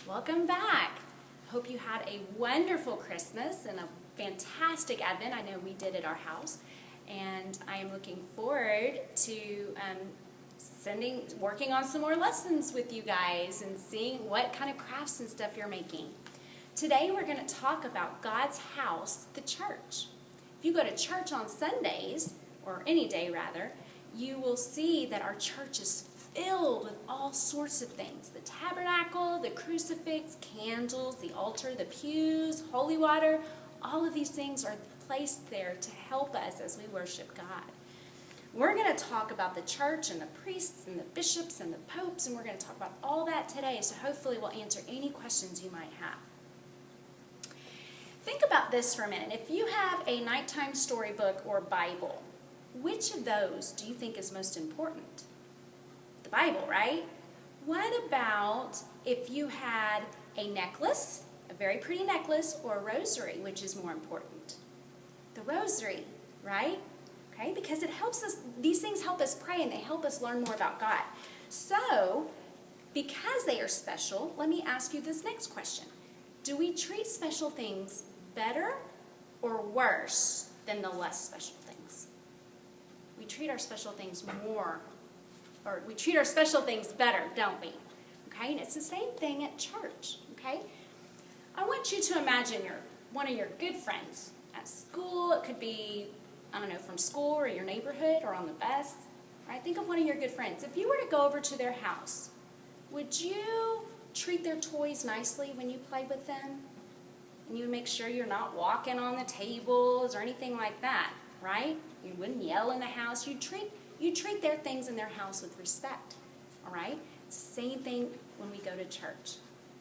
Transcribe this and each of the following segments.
Welcome back. Hope you had a wonderful Christmas and a fantastic Advent. I know we did at our house, and I am looking forward to working on some more lessons with you guys and seeing what kind of crafts and stuff you're making. Today we're going to talk about God's house, the church. If you go to church on Sundays, or any day rather, you will see that our church is filled with all sorts of things. The tabernacle, the crucifix, candles, the altar, the pews, holy water, all of these things are placed there to help us as we worship God. We're going to talk about the church and the priests and the bishops and the popes, and we're going to talk about all that today, so hopefully we'll answer any questions you might have. Think about this for a minute. If you have a nighttime storybook or Bible, which of those do you think is most important? The Bible, right? What about if you had a necklace, a very pretty necklace, or a rosary, which is more important? The rosary, right? Okay, because it helps us, these things help us pray and they help us learn more about God. So, because they are special, let me ask you this next question. Do we treat special things better or worse than the less special things? We treat our special things we treat our special things better, don't we? Okay, and it's the same thing at church, okay? I want you to imagine one of your good friends at school. It could be, I don't know, from school or your neighborhood or on the bus, right? Think of one of your good friends. If you were to go over to their house, would you treat their toys nicely when you play with them? And you would make sure you're not walking on the tables or anything like that, right? You wouldn't yell in the house. You treat their things in their house with respect, all right? It's the same thing when we go to church,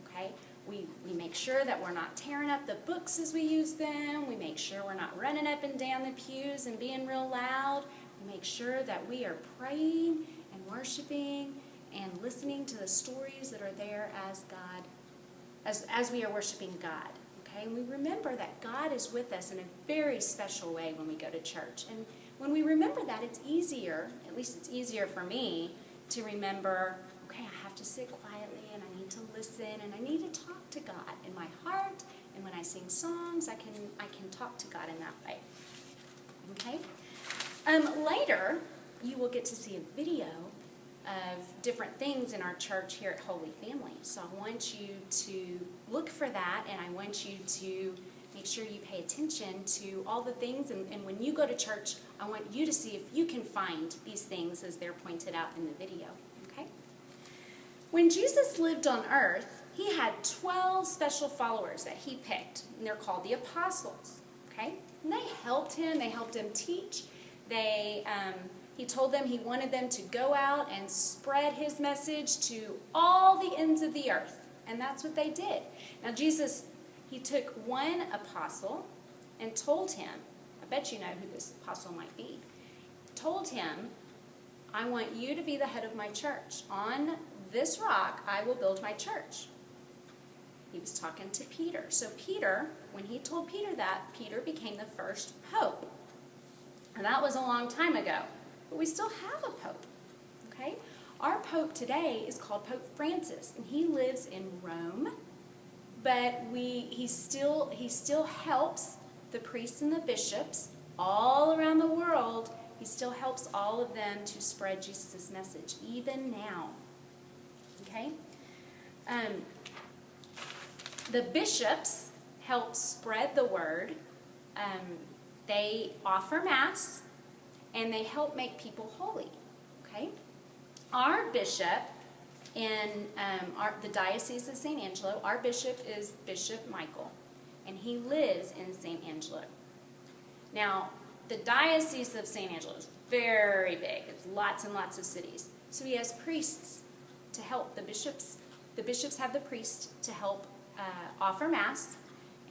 okay? We make sure that we're not tearing up the books as we use them. We make sure we're not running up and down the pews and being real loud. We make sure that we are praying and worshiping and listening to the stories that are there as God, as we are worshiping God, okay? And we remember that God is with us in a very special way when we go to church. And when we remember that, it's easier, at least it's easier for me, to remember, okay, I have to sit quietly and I need to listen and I need to talk to God in my heart, and when I sing songs, I can talk to God in that way. Okay? Later, you will get to see a video of different things in our church here at Holy Family. So I want you to look for that, and I want you to make sure you pay attention to all the things, and when you go to church, I want you to see if you can find these things as they're pointed out in the video, okay? When Jesus lived on earth, he had 12 special followers that he picked, and they're called the apostles, okay? And they helped him teach. He told them he wanted them to go out and spread his message to all the ends of the earth, and that's what they did. Now Jesus, he took one apostle and told him, I bet you know who this apostle might be, told him, I want you to be the head of my church. On this rock, I will build my church. He was talking to Peter. So Peter, when he told Peter that, Peter became the first pope. And that was a long time ago. But we still have a pope, okay? Our pope today is called Pope Francis, and he lives in Rome. But he still helps the priests and the bishops all around the world. He still helps all of them to spread Jesus' message, even now. Okay? The bishops help spread the word. They offer Mass, and they help make people holy. Okay? Our bishop in the Diocese of St. Angelo, our bishop is Bishop Michael, and he lives in St. Angelo. Now, the Diocese of St. Angelo is very big. It's lots and lots of cities. So he has priests to help the bishops. The bishops have the priests to help offer Mass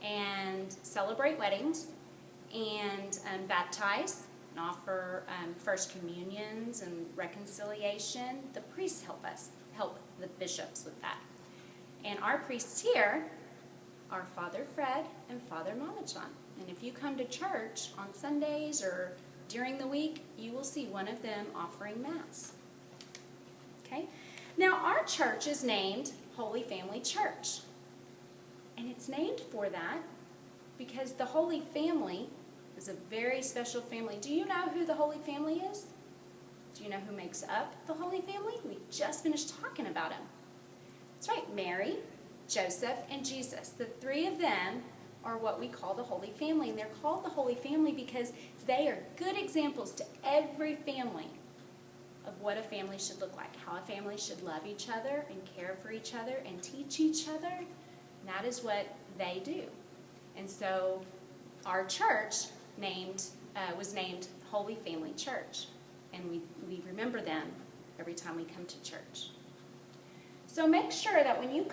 and celebrate weddings and baptize and offer first communions and reconciliation. The priests help the bishops with that. And our priests here are Father Fred and Father Mama John. And if you come to church on Sundays or during the week, you will see one of them offering Mass. Okay? Now, our church is named Holy Family Church. And it's named for that because the Holy Family is a very special family. Do you know who the Holy Family is? Do you know who makes up the Holy Family? We just finished talking about him. That's right, Mary, Joseph, and Jesus. The three of them are what we call the Holy Family. And they're called the Holy Family because they are good examples to every family of what a family should look like, how a family should love each other and care for each other and teach each other. And that is what they do. And so our church was named Holy Family Church. And we remember them every time we come to church. So make sure that when you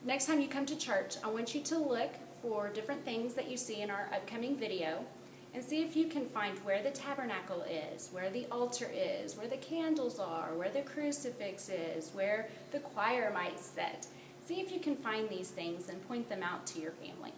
next time you come to church, I want you to look for different things that you see in our upcoming video and see if you can find where the tabernacle is, where the altar is, where the candles are, where the crucifix is, where the choir might sit. See if you can find these things and point them out to your family.